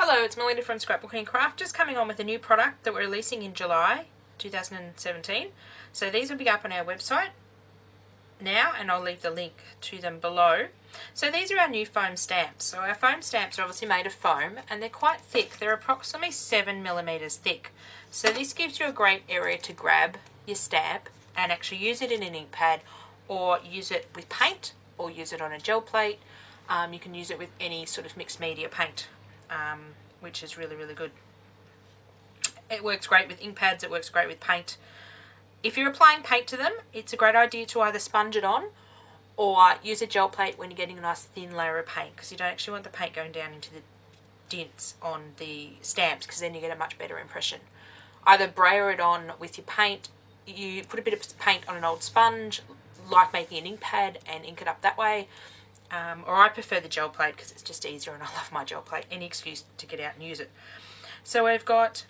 Hello, it's Melinda from Scrapbookingncraft, just coming on with a new product that we're releasing in July 2017. So these will be up on our website now, and I'll leave the link to them below. So these are our new foam stamps. So our foam stamps are obviously made of foam and they're quite thick. They're approximately 7mm thick. So this gives you a great area to grab your stamp and actually use it in an ink pad, or use it with paint, or use it on a gel plate. You can use it with any sort of mixed media paint, which is really, really good. It works great with ink pads, it works great with paint. If you're applying paint to them, it's a great idea to either sponge it on or use a gel plate when you're getting a nice thin layer of paint, because you don't actually want the paint going down into the dents on the stamps, because then you get a much better impression. Either brayer it on with your paint, you put a bit of paint on an old sponge, like making an ink pad, and ink it up that way. Or I prefer the gel plate because it's just easier, and I love my gel plate. Any excuse to get out and use it. So we've got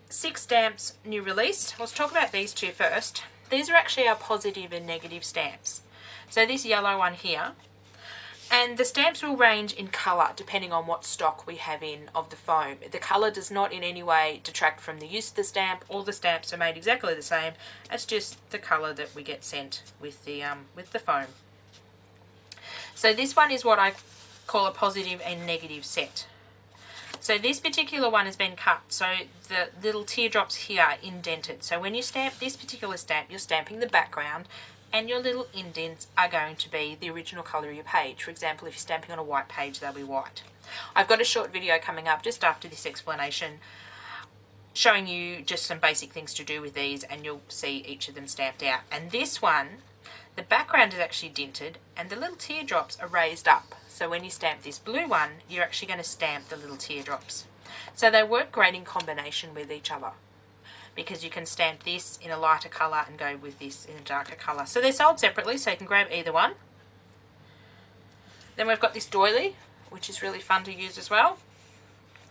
6 stamps new released. Let's talk about these two first. These are actually our positive and negative stamps. So this yellow one here, and the stamps will range in colour depending on what stock we have in of the foam. The colour does not in any way detract from the use of the stamp. All the stamps are made exactly the same. It's just the colour that we get sent with the foam. So this one is what I call a positive and negative set. So this particular one has been cut, so the little teardrops here are indented. So when you stamp this particular stamp, you're stamping the background, and your little indents are going to be the original colour of your page. For example, if you're stamping on a white page, they'll be white. I've got a short video coming up just after this explanation showing you just some basic things to do with these, and you'll see each of them stamped out. And this one, the background is actually dinted and the little teardrops are raised up. So when you stamp this blue one, you're actually going to stamp the little teardrops. So they work great in combination with each other, because you can stamp this in a lighter colour and go with this in a darker colour. So they're sold separately, so you can grab either one. Then we've got this doily, which is really fun to use as well.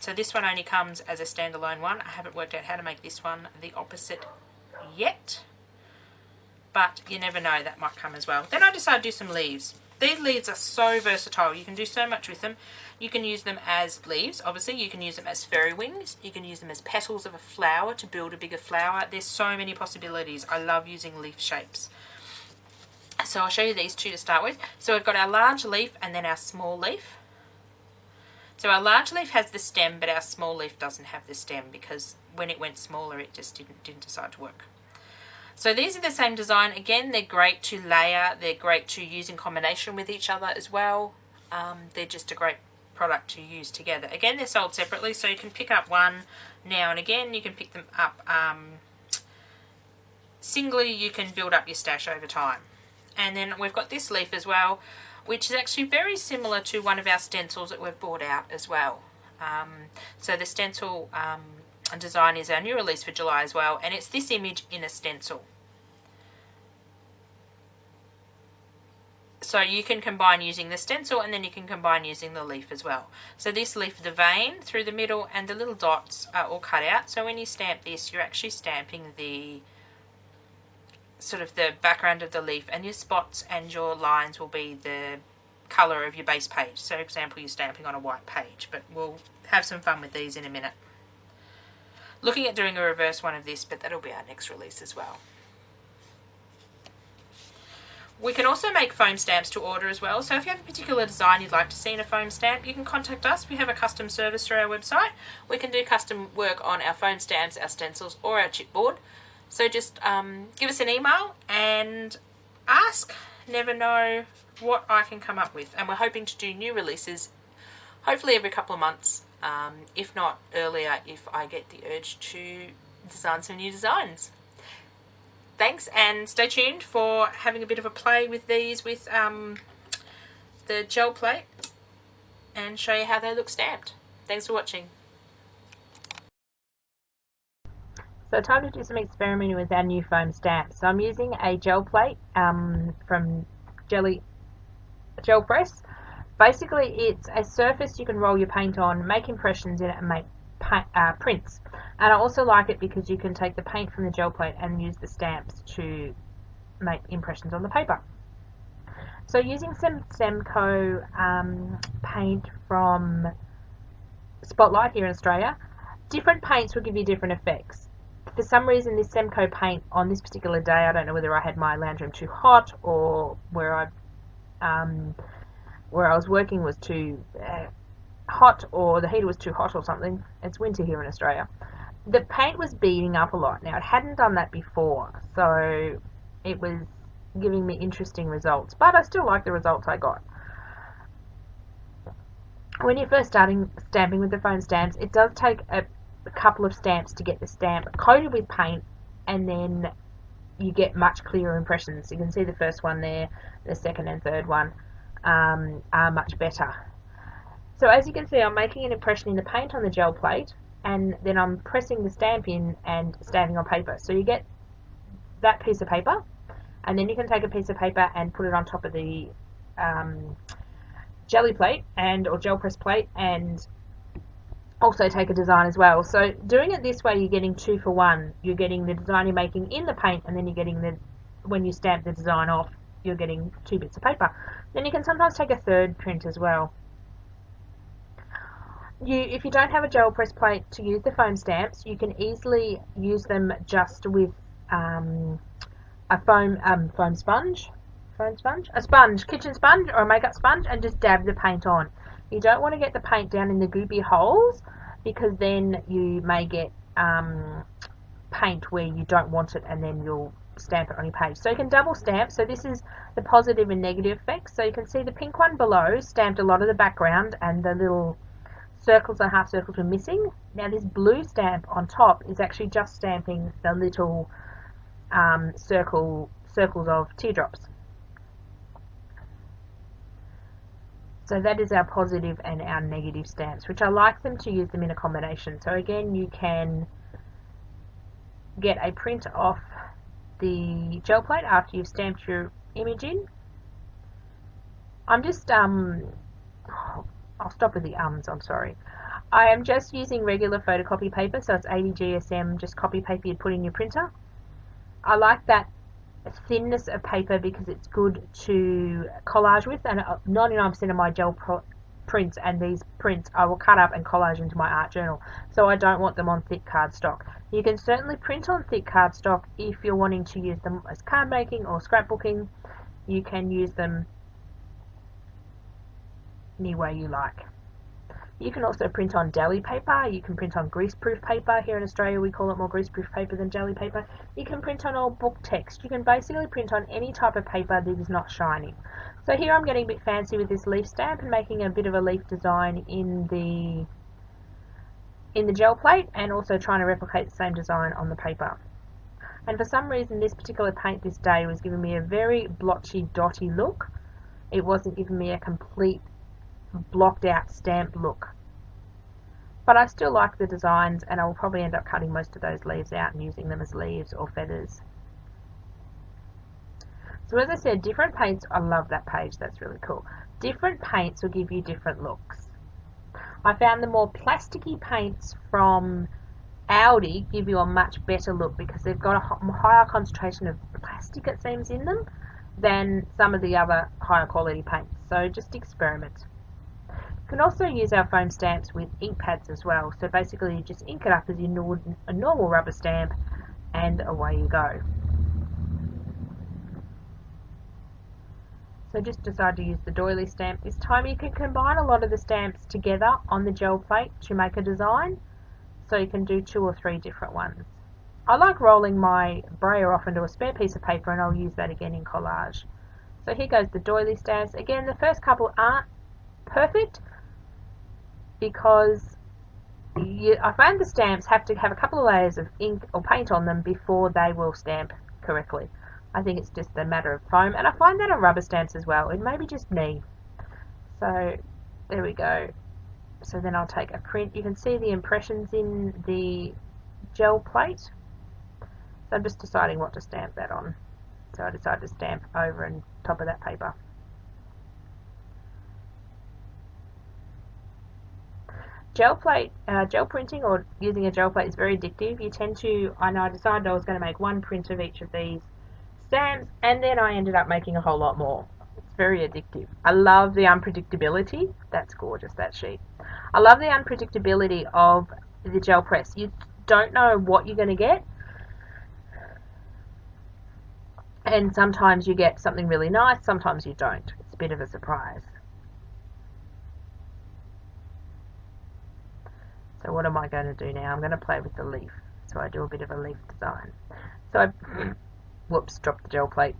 So this one only comes as a standalone one. I haven't worked out how to make this one the opposite yet, but you never know, that might come as well. Then I decided to do some leaves. These leaves are so versatile. You can do so much with them. You can use them as leaves, obviously. You can use them as fairy wings. You can use them as petals of a flower to build a bigger flower. There's so many possibilities. I love using leaf shapes. So I'll show you these two to start with. So we've got our large leaf and then our small leaf. So our large leaf has the stem, but our small leaf doesn't have the stem, because when it went smaller, it just didn't decide to work. So these are the same design. Again, they're great to layer. They're great to use in combination with each other as well. They're just a great product to use together. Again, they're sold separately, so you can pick up one now and again. You can pick them up singly. You can build up your stash over time. And then we've got this leaf as well, which is actually very similar to one of our stencils that we've brought out as well. So the stencil design is our new release for July as well, and it's this image in a stencil. So you can combine using the stencil, and then you can combine using the leaf as well. So this leaf, the vein through the middle and the little dots are all cut out. So when you stamp this, you're actually stamping the sort of the background of the leaf, and your spots and your lines will be the colour of your base page. So for example, you're stamping on a white page, but we'll have some fun with these in a minute. Looking at doing a reverse one of this, but that'll be our next release as well. We can also make foam stamps to order as well. So if you have a particular design you'd like to see in a foam stamp, you can contact us. We have a custom service through our website. We can do custom work on our foam stamps, our stencils, or our chipboard. So just give us an email and ask. Never know what I can come up with. And we're hoping to do new releases hopefully every couple of months. If not earlier, if I get the urge to design some new designs. Thanks, and stay tuned for having a bit of a play with these with the gel plate, and show you how they look stamped. Thanks for watching. So time to do some experimenting with our new foam stamps. So I'm using a gel plate from Gel Press. Basically, it's a surface you can roll your paint on, make impressions in it, and make prints. And I also like it because you can take the paint from the gel plate and use the stamps to make impressions on the paper. So using some Semco paint from spotlight here in Australia, different paints will give you different effects. For some reason, this Semco paint on this particular day, I don't know whether I had my lounge room too hot or where I was working was too hot, or the heater was too hot or something. It's winter here in Australia. The paint was beading up a lot. Now, it hadn't done that before, so it was giving me interesting results, but I still like the results I got. When you're first starting stamping with the foam stamps, it does take a couple of stamps to get the stamp coated with paint, and then you get much clearer impressions. You can see the first one there, the second and third one are much better. So as you can see, I'm making an impression in the paint on the gel plate, and then I'm pressing the stamp in and stamping on paper. So you get that piece of paper, and then you can take a piece of paper and put it on top of the jelly plate or gel press plate, and also take a design as well. So doing it this way, you're getting 2 for 1. You're getting the design you're making in the paint, and then you're getting when you stamp the design off, you're getting 2 bits of paper. Then you can sometimes take a third print as well. If you don't have a gel press plate to use the foam stamps, you can easily use them just with a foam sponge, a sponge, kitchen sponge or a makeup sponge, and just dab the paint on. You don't want to get the paint down in the goopy holes, because then you may get paint where you don't want it, and then you'll stamp it on your page. So you can double stamp. So this is the positive and negative effects. So you can see the pink one below stamped a lot of the background, and the little circles and half circles were missing. Now this blue stamp on top is actually just stamping the little circles of teardrops. So that is our positive and our negative stamps, which I like them to use them in a combination. So again, you can get a print off the gel plate after you've stamped your image in. I'm just I'll stop with the I'm sorry. I am just using regular photocopy paper, so it's 80 GSM, just copy paper you'd put in your printer. I like that thinness of paper because it's good to collage with, and 99% of my gel prints and these prints I will cut up and collage into my art journal, so I don't want them on thick cardstock. You can certainly print on thick cardstock if you're wanting to use them as card making or scrapbooking. You can use them any way you like. You can also print on deli paper. You can print on greaseproof paper. Here in Australia we call it more greaseproof paper than jelly paper. You can print on old book text. You can basically print on any type of paper that is not shiny. So here I'm getting a bit fancy with this leaf stamp and making a bit of a leaf design in the gel plate, and also trying to replicate the same design on the paper. And for some reason this particular paint this day was giving me a very blotchy, dotty look. It wasn't giving me a complete blocked out stamp look, but I still like the designs, and I will probably end up cutting most of those leaves out and using them as leaves or feathers. So as I said, different paints, I love that page, that's really cool. Different paints will give you different looks. I found the more plasticky paints from Audi give you a much better look because they've got a higher concentration of plastic, it seems, in them than some of the other higher quality paints. So just experiment. You can also use our foam stamps with ink pads as well. So basically you just ink it up as you would a normal rubber stamp, and away you go. So just decided to use the doily stamp this time. You can combine a lot of the stamps together on the gel plate to make a design, so you can do 2 or 3 different ones. I like rolling my brayer off into a spare piece of paper, and I'll use that again in collage. So here goes the doily stamps. Again, the first couple aren't perfect because I find the stamps have to have a couple of layers of ink or paint on them before they will stamp correctly. I think it's just a matter of foam, and I find that on rubber stamps as well. It may be just me. So there we go. So then I'll take a print. You can see the impressions in the gel plate. So I'm just deciding what to stamp that on. So I decided to stamp over and top of that paper. Gel printing or using a gel plate is very addictive. You tend to, I decided I was going to make 1 print of each of these stamps, and then I ended up making a whole lot more. It's very addictive. I love the unpredictability. That's gorgeous, that sheet. I love the unpredictability of the gel press. You don't know what you're going to get. And sometimes you get something really nice, sometimes you don't. It's a bit of a surprise. So what am I going to do now? I'm going to play with the leaf. So I do a bit of a leaf design. So I, whoops, dropped the gel plate.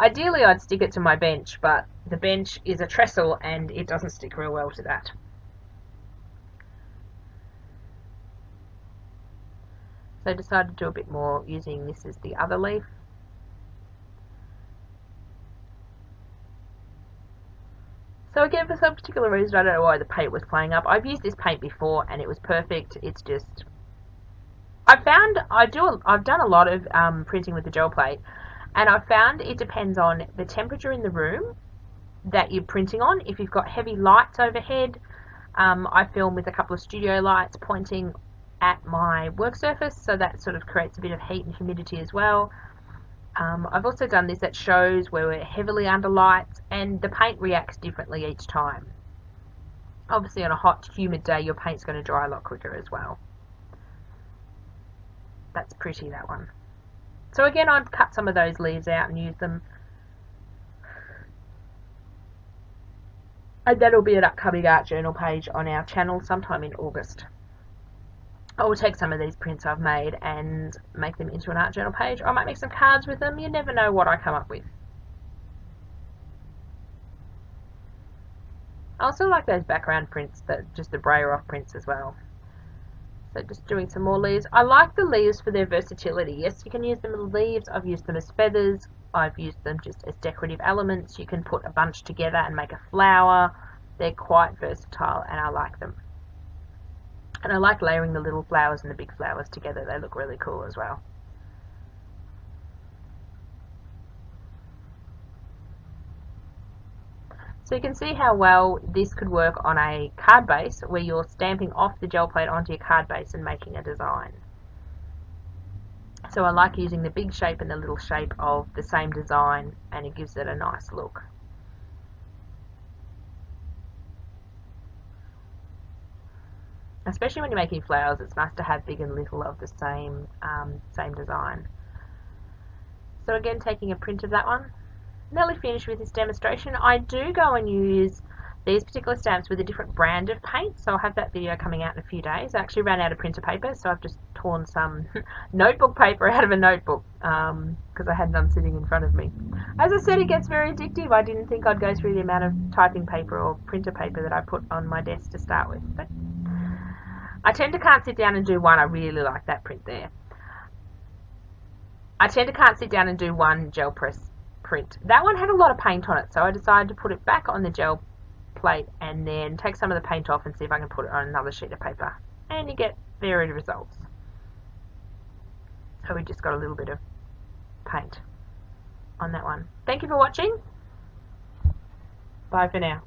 Ideally I'd stick it to my bench, but the bench is a trestle and it doesn't stick real well to that. So I decided to do a bit more using this as the other leaf. So again, for some particular reason, I don't know why the paint was playing up. I've used this paint before and it was perfect. It's just, I've done a lot of printing with the gel plate, and I've found it depends on the temperature in the room that you're printing on. If you've got heavy lights overhead, I film with a couple of studio lights pointing at my work surface, so that sort of creates a bit of heat and humidity as well. I've also done this at shows where we're heavily under lights, and the paint reacts differently each time. Obviously on a hot, humid day, your paint's going to dry a lot quicker as well. That's pretty, that one. So again, I've cut some of those leaves out and used them. And that'll be an upcoming art journal page on our channel sometime in August. I will take some of these prints I've made and make them into an art journal page. Or I might make some cards with them. You never know what I come up with. I also like those background prints, just the brayer off prints as well. So just doing some more leaves. I like the leaves for their versatility. Yes, you can use them as leaves. I've used them as feathers. I've used them just as decorative elements. You can put a bunch together and make a flower. They're quite versatile and I like them. And I like layering the little flowers and the big flowers together. They look really cool as well. So you can see how well this could work on a card base where you're stamping off the gel plate onto your card base and making a design. So I like using the big shape and the little shape of the same design, and it gives it a nice look. Especially when you're making flowers, it's nice to have big and little of the same design. So again, taking a print of that one. Nearly finished with this demonstration. I do go and use these particular stamps with a different brand of paint, so I'll have that video coming out in a few days. I actually ran out of printer paper, so I've just torn some notebook paper out of a notebook because I had none sitting in front of me. As I said, it gets very addictive. I didn't think I'd go through the amount of typing paper or printer paper that I put on my desk to start with, but I tend to can't sit down and do one. I really like that print there. I tend to can't sit down and do one gel press print. That one had a lot of paint on it, so I decided to put it back on the gel plate and then take some of the paint off and see if I can put it on another sheet of paper. And you get varied results. So we just got a little bit of paint on that one. Thank you for watching. Bye for now.